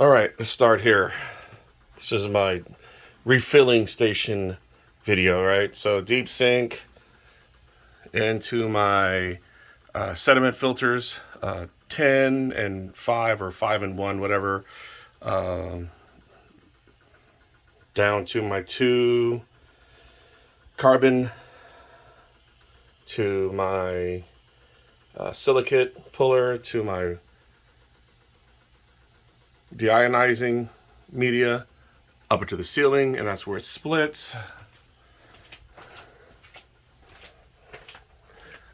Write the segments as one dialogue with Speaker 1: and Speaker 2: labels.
Speaker 1: All right, let's start here. This is my refilling station video, right? So deep sink into my sediment filters, 10 and 5 or 5 and 1, whatever, down to my 2 carbon, to my silicate puller, to my deionizing media, up into the ceiling, and that's where it splits.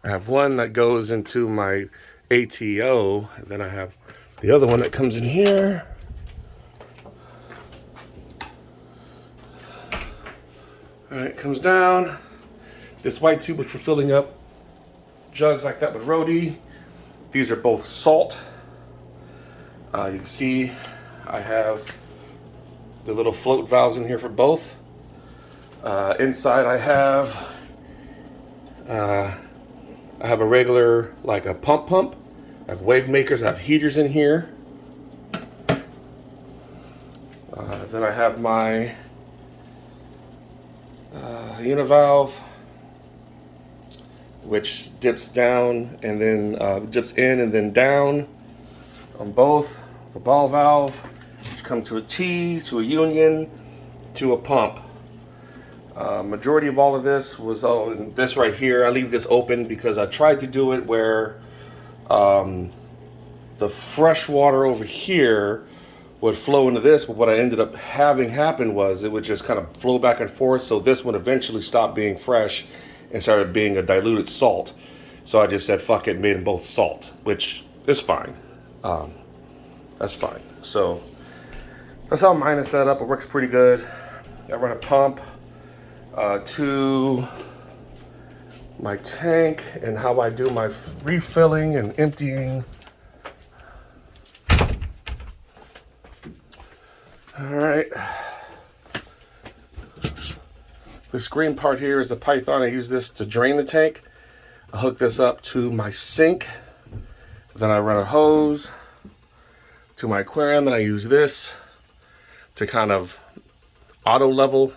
Speaker 1: I have one that goes into my ATO, and then I have the other one that comes in here. All right, it comes down. This white tube is for filling up jugs like that with RODI. These are both salt. You can see I have the little float valves in here for both. Inside I have a regular, like a pump. I have wave makers, I have heaters in here. Then I have my univalve, which dips down and then dips in and then down on both. The ball valve, which come to a T, to a union, to a pump. Majority of all of this was in this right here. I leave this open because I tried to do it where the fresh water over here would flow into this, but what I ended up having happen was it would just kind of flow back and forth, so this would eventually stop being fresh and started being a diluted salt. So I just said fuck it and made them both salt, which is fine. That's fine. So that's how mine is set up. It works pretty good. I run a pump to my tank, and how I do my refilling and emptying. All right. This green part here is the Python. I use this to drain the tank. I hook this up to my sink. Then I run a hose to my aquarium, and I use this to kind of auto level.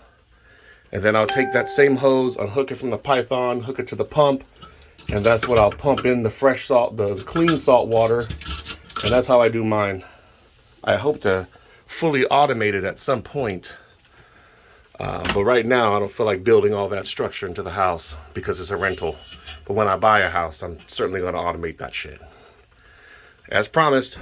Speaker 1: And then I'll take that same hose, unhook it from the Python, hook it to the pump, and that's what I'll pump in the fresh salt, the clean salt water, and that's how I do mine. I hope to fully automate it at some point, but right now I don't feel like building all that structure into the house because it's a rental. But when I buy a house, I'm certainly going to automate that shit. As promised.